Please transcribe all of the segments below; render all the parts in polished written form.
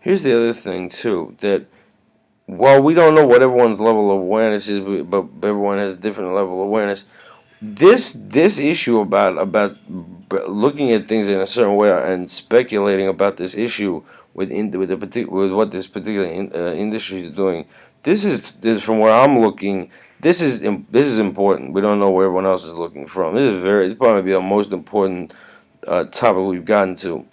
here's the other thing too, that while we don't know what everyone's level of awareness is, but everyone has a different level of awareness. This issue about looking at things in a certain way and speculating about this issue with what this particular industry is doing. This from where I'm looking. This is important. We don't know where everyone else is looking from. This probably the most important topic we've gotten to.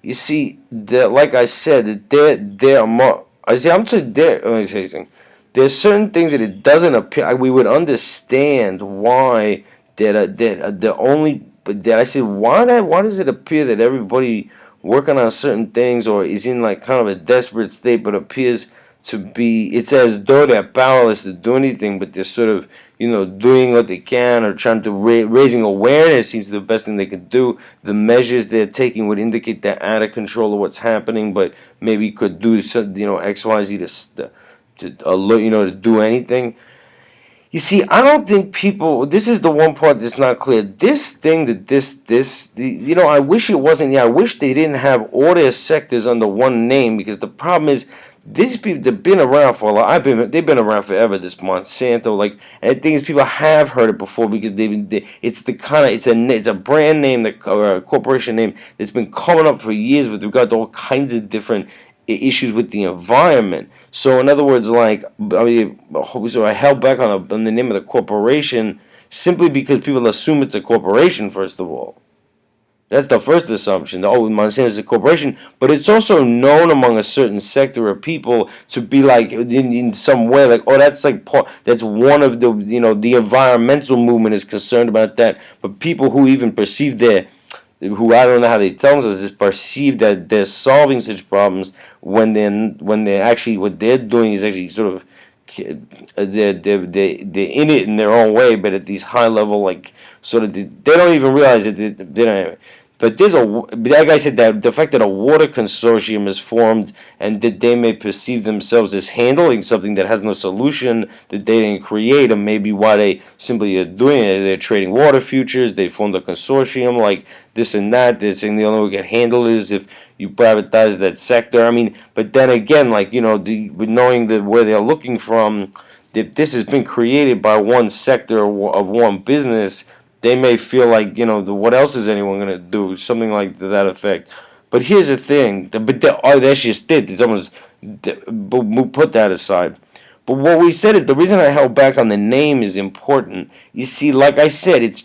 You see, like I said, that there are more. I say I'm to there. Let me say something. There's certain things that it doesn't appear. We would understand why the only. But that I said, why does it appear that everybody working on certain things or is in like kind of a desperate state, but appears to be? It's as though they're powerless to do anything, but they're sort of doing what they can or trying to raising awareness seems to be the best thing they could do. The measures they're taking would indicate they're out of control of what's happening, but maybe could do some, XYZ to do anything. You see, I don't think people. This is the one part that's not clear. This thing that I wish it wasn't. Yeah, I wish they didn't have all their sectors under one name, because the problem is these people, they've been around for a lot. They've been around forever. This Monsanto, and the thing is, people have heard it before because it's the kind of it's a brand name, or a corporation name that's been coming up for years with regard to all kinds of different issues with the environment. So in other words, so I held back on the name of the corporation simply because people assume it's a corporation. First of all, that's the first assumption. Oh, Monsanto is a corporation, but it's also known among a certain sector of people to be like in some way like, oh, that's one of the environmental movement is concerned about that, but people who even perceive who I don't know how they tell us is perceive that they're solving such problems when they're actually what they're doing is actually sort of they're in it in their own way, but at these high level sort of they don't even realize that they don't. But like I said, that the fact that a water consortium is formed and that they may perceive themselves as handling something that has no solution that they didn't create, and maybe why they simply are doing it. They're trading water futures. They formed a consortium like this and that. They're saying the only way we can handle it is if you privatize that sector. I mean, but then again, knowing where they're looking from, if this has been created by one sector of one business, they may feel like, what else is anyone going to do? Something like that effect. But here's the thing. That's just it. It's almost, we'll put that aside. But what we said is the reason I held back on the name is important. You see, like I said, it's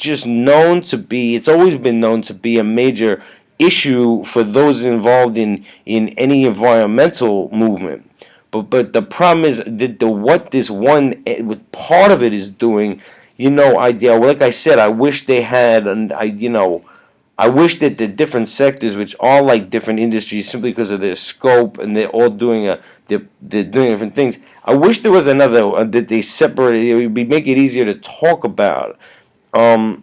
always been known to be a major issue for those involved in any environmental movement. But the problem is that what this one part of it is doing. Like I said, I wish they had, I wish that the different sectors, which are like different industries, simply because of their scope and they're all they're doing different things. I wish there was another that they separated. It would make it easier to talk about. It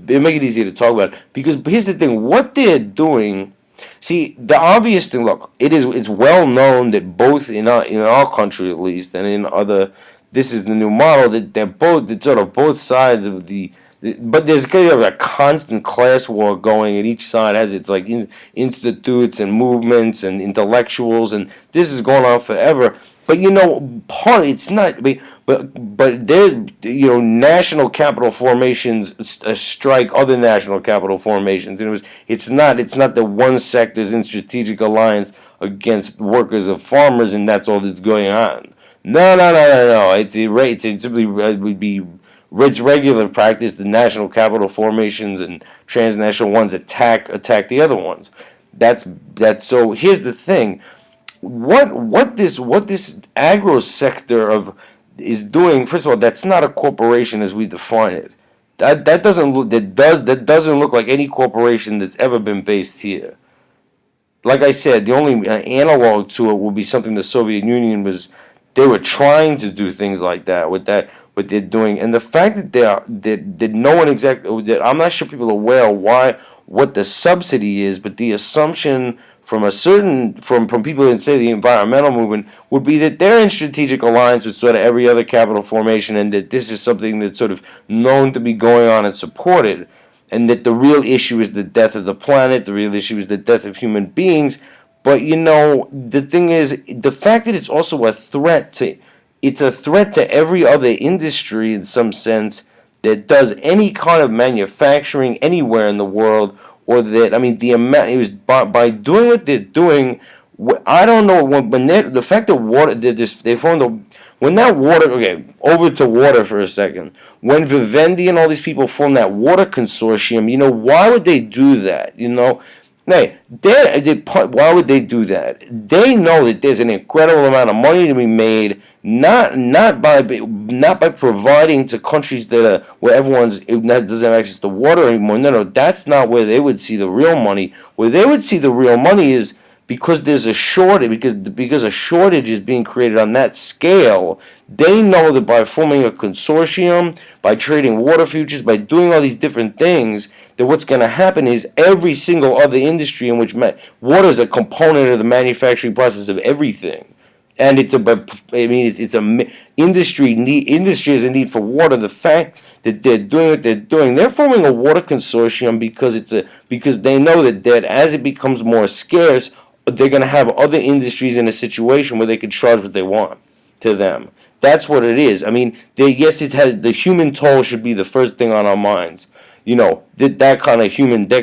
make it easier to talk about because here's the thing: what they're doing. See, the obvious thing. Look, it's well known that both in our country at least, and in other. This is the new model that they're sort of both sides of but there's kind of a constant class war going, and each side has its institutes and movements and intellectuals, and this is going on forever. But it's not. But there, national capital formations strike other national capital formations, and it's not the one sector's in strategic alliance against workers of farmers, and that's all that's going on. No. It's simply would be it's regular practice. The national capital formations and transnational ones attack the other ones. That's so. Here's the thing: what this agro sector is doing. First of all, that's not a corporation as we define it. That doesn't look like any corporation that's ever been based here. Like I said, the only analog to it will be something the Soviet Union was. They were trying to do things like that with what they're doing, and the fact that no one exactly that I'm not sure people are aware what the subsidy is, but the assumption from people in say the environmental movement would be that they're in strategic alliance with sort of every other capital formation, and that this is something that's sort of known to be going on and supported, and that the real issue is the death of the planet, the real issue is the death of human beings. But the thing is, the fact that it's a threat to every other industry in some sense that does any kind of manufacturing anywhere in the world, or that, I mean, the amount it was by doing what they're doing. I don't know when the fact that water they found when that water, okay, over to water for a second. When Vivendi and all these people formed that water consortium, why would they do that? Hey, why would they do that? They know that there's an incredible amount of money to be made, not by providing to countries where everyone's doesn't have access to water anymore. No, that's not where they would see the real money. Where they would see the real money is because there's a shortage, because a shortage is being created on that scale. They know that by forming a consortium, by trading water futures, by doing all these different things, that what's going to happen is every single other industry in which water is a component of the manufacturing process of everything, and it's a industry has a need for water. The fact that they're doing what they're doing, they're forming a water consortium because they know that as it becomes more scarce, they're going to have other industries in a situation where they can charge what they want to them. That's what it is. I mean, the human toll should be the first thing on our minds. That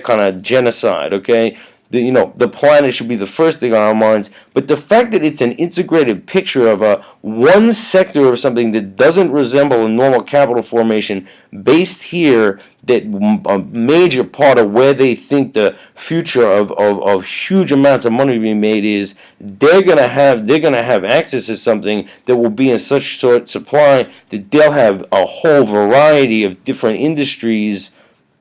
kind of genocide. Okay, the planet should be the first thing on our minds. But the fact that it's an integrated picture of one sector of something that doesn't resemble a normal capital formation based here, that a major part of where they think the future of huge amounts of money being made is, they're gonna have access to something that will be in such short supply that they'll have a whole variety of different industries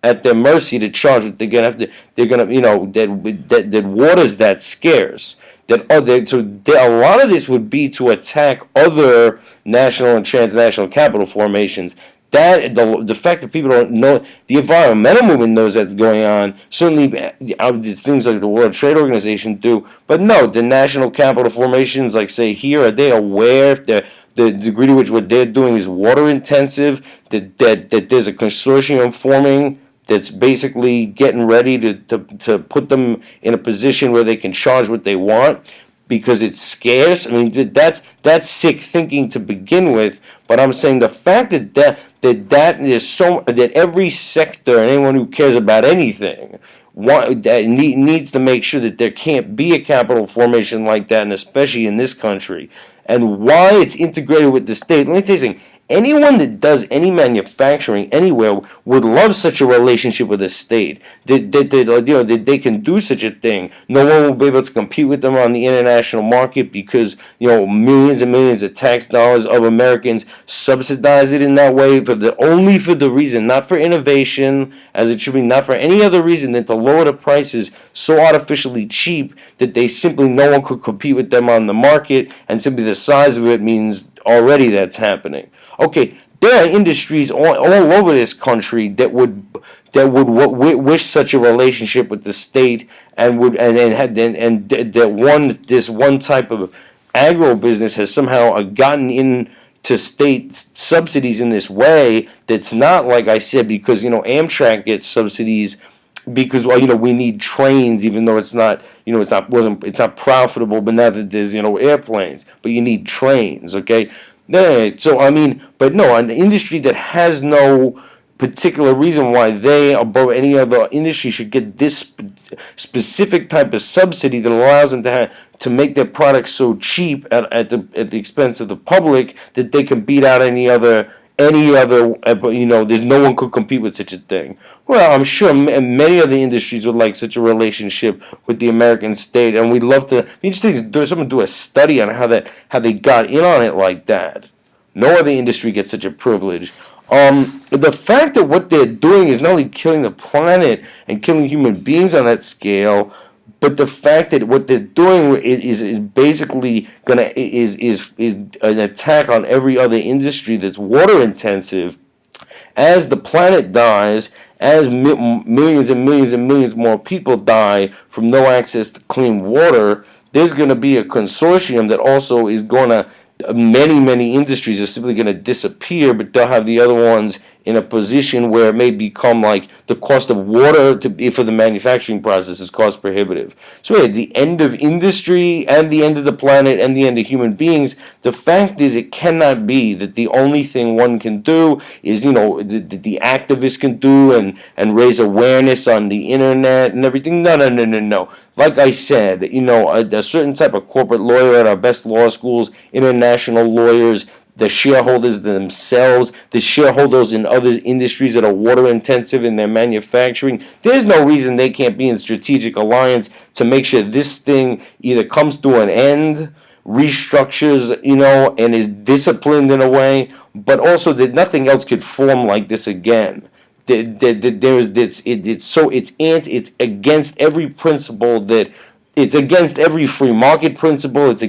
at their mercy to charge what they're gonna have to. They're gonna, that water's that scarce. A lot of this would be to attack other national and transnational capital formations. That the fact that people don't know, the environmental movement knows that's going on. Certainly, things like the World Trade Organization do. But no, the national capital formations, like say here, are they aware if the degree to which what they're doing is water intensive? That there's a consortium forming that's basically getting ready to put them in a position where they can charge what they want because it's scarce. I mean, that's sick thinking to begin with. But I'm saying the fact that is so that every sector and anyone who cares about anything needs to make sure that there can't be a capital formation like that, and especially in this country, and why it's integrated with the state. Let me tell you something. Anyone that does any manufacturing anywhere would love such a relationship with the state. That they can do such a thing. No one will be able to compete with them on the international market because millions and millions of tax dollars of Americans subsidize it in that way only for the reason, not for innovation, as it should be, not for any other reason than to lower the prices so artificially cheap that no one could compete with them on the market, and simply the size of it means already that's happening. Okay, there are industries all over this country that would wish such a relationship with the state, and this one type of agro business has somehow gotten into state subsidies in this way. That's not, like I said, because Amtrak gets subsidies because we need trains, even though it's not profitable. But now that there's airplanes, but you need trains. Okay. So but no, an industry that has no particular reason why they, above any other industry, should get this specific type of subsidy that allows them to make their products so cheap at the expense of the public that they can beat out any other. There's no one could compete with such a thing. Well, I'm sure many other industries would like such a relationship with the American state, and we'd love to. Someone do a study on how they got in on it like that. No other industry gets such a privilege. The fact that what they're doing is not only killing the planet and killing human beings on that scale, but the fact that what they're doing is basically is an attack on every other industry that's water intensive. As the planet dies, as millions and millions and millions more people die from no access to clean water, there's going to be a consortium that also is going to, many industries are simply going to disappear, but they'll have the other ones in a position where it may become like the cost of water for the manufacturing process is cost prohibitive. So at the end of industry and the end of the planet and the end of human beings, the fact is it cannot be that the only thing one can do is, the activists can do and raise awareness on the internet and everything. No, no, no, no, no. Like I said, a certain type of corporate lawyer at our best law schools, international lawyers, the shareholders themselves, the shareholders in other industries that are water intensive in their manufacturing. There's no reason they can't be in strategic alliance to make sure this thing either comes to an end, restructures, and is disciplined in a way, but also that nothing else could form like this again. It's against every principle that it's against every free market principle. It's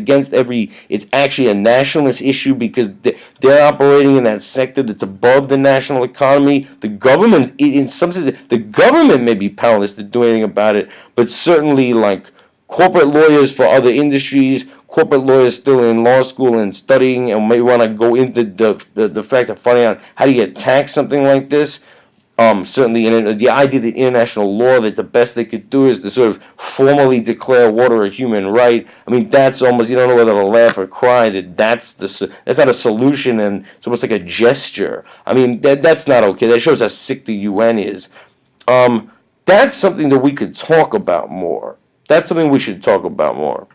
actually a nationalist issue because they're operating in that sector that's above the national economy. The government, in some sense, the government may be powerless to do anything about it, but certainly like corporate lawyers for other industries, corporate lawyers still in law school and studying and may want to go into the fact of finding out how do you attack something like this. Certainly, the idea that international law, that the best they could do is to sort of formally declare water a human right. I mean, that's almost, you don't know whether to laugh or cry. That's not a solution, and it's almost like a gesture. I mean, that's not okay. That shows how sick the UN is. That's something that we could talk about more. That's something we should talk about more.